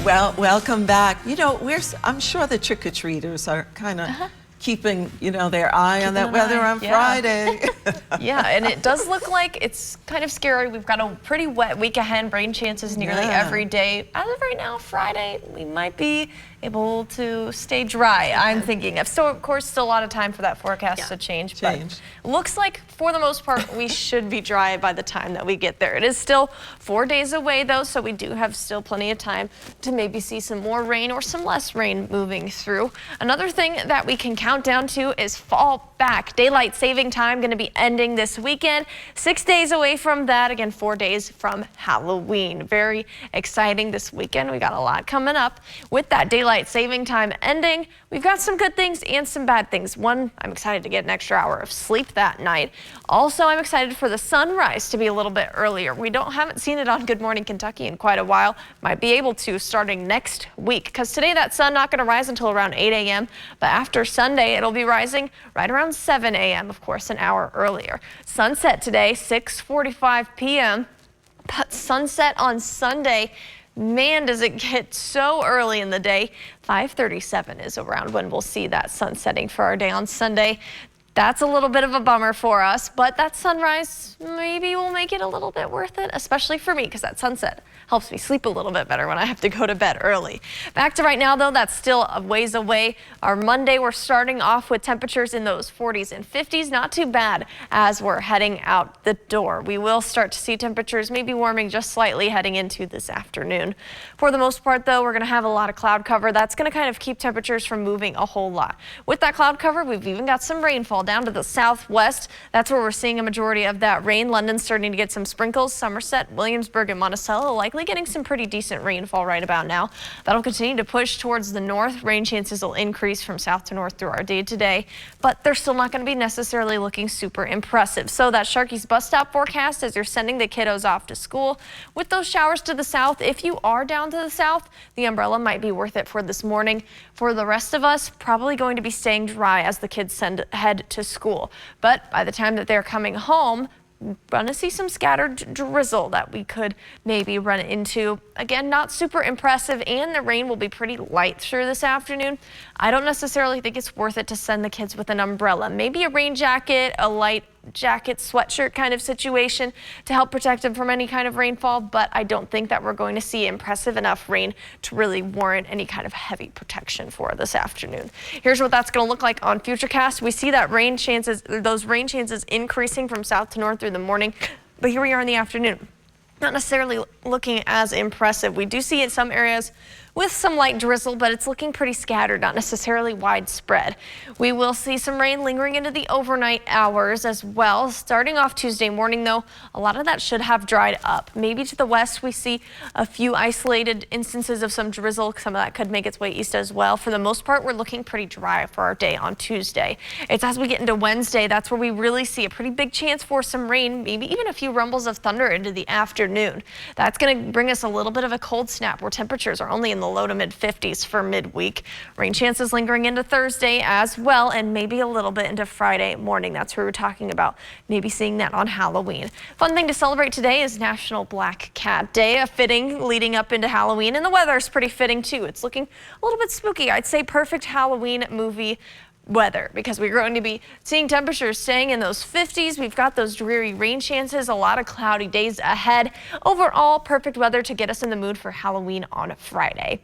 Well, welcome back. You know, I'm sure the trick-or-treaters are kind of keeping, their eye on that weather on Friday. Yeah, and it does look like it's kind of scary. We've got a pretty wet week ahead, rain chances nearly every day. As of right now, Friday, we might be able to stay dry, I'm thinking of. So, of course, still a lot of time for that forecast to change. But looks like, for the most part, we should be dry by the time that we get there. It is still 4 days away, though, so we do have still plenty of time to maybe see some more rain or some less rain moving through. Another thing that we can count down to is fall back. Daylight saving time going to be ending this weekend. 6 days away from that. Again, 4 days from Halloween. Very exciting this weekend. We got a lot coming up. With that daylight saving time ending, we've got some good things and some bad things. One, I'm excited to get an extra hour of sleep that night. Also, I'm excited for the sunrise to be a little bit earlier. We haven't seen it on Good Morning Kentucky in quite a while. Might be able to starting next week, because today that sun not going to rise until around 8 a.m. But after Sunday, it'll be rising right around 7 a.m. Of course, an hour earlier. Sunset today, 6:45 p.m. But sunset on Sunday, man, does it get so early in the day. 5:37 is around when we'll see that sun setting for our day on Sunday. That's a little bit of a bummer for us, but that sunrise maybe will make it a little bit worth it, especially for me, because that sunset helps me sleep a little bit better when I have to go to bed early. Back to right now, though, that's still a ways away. Our Monday, we're starting off with temperatures in those 40s and 50s. Not too bad as we're heading out the door. We will start to see temperatures maybe warming just slightly heading into this afternoon. For the most part, though, we're going to have a lot of cloud cover. That's going to kind of keep temperatures from moving a whole lot. With that cloud cover, we've even got some rainfall down to the southwest. That's where we're seeing a majority of that rain. London's starting to get some sprinkles. Somerset, Williamsburg, and Monticello likely getting some pretty decent rainfall right about now. That'll continue to push towards the north. Rain chances will increase from south to north through our day today, but they're still not going to be necessarily looking super impressive. So that Sharky's bus stop forecast as you're sending the kiddos off to school. With those showers to the south, if you are down to the south, the umbrella might be worth it for this morning. For the rest of us, probably going to be staying dry as the kids head to school. But by the time that they're coming home, we're going to see some scattered drizzle that we could maybe run into. Again, not super impressive, and the rain will be pretty light through this afternoon. I don't necessarily think it's worth it to send the kids with an umbrella. Maybe a rain jacket, a light jacket, sweatshirt kind of situation to help protect them from any kind of rainfall, but I don't think that we're going to see impressive enough rain to really warrant any kind of heavy protection for this afternoon. Here's what that's going to look like on Futurecast. We see that those rain chances increasing from south to north through the morning, but here we are in the afternoon. Not necessarily looking as impressive. We do see in some areas with some light drizzle, but it's looking pretty scattered, not necessarily widespread. We will see some rain lingering into the overnight hours as well. Starting off Tuesday morning, though, a lot of that should have dried up. Maybe to the west, we see a few isolated instances of some drizzle. Some of that could make its way east as well. For the most part, we're looking pretty dry for our day on Tuesday. It's as we get into Wednesday, that's where we really see a pretty big chance for some rain, maybe even a few rumbles of thunder into the afternoon. That's going to bring us a little bit of a cold snap where temperatures are only in the low to mid 50s for midweek. Rain chances lingering into Thursday as well, and maybe a little bit into Friday morning. That's where we're talking about maybe seeing that on Halloween. Fun thing to celebrate today is National Black Cat Day, a fitting leading up into Halloween, and the weather's pretty fitting too. It's looking a little bit spooky. I'd say perfect Halloween movie weather, because we're going to be seeing temperatures staying in those 50s. We've got those dreary rain chances, a lot of cloudy days ahead. Overall, perfect weather to get us in the mood for Halloween on Friday.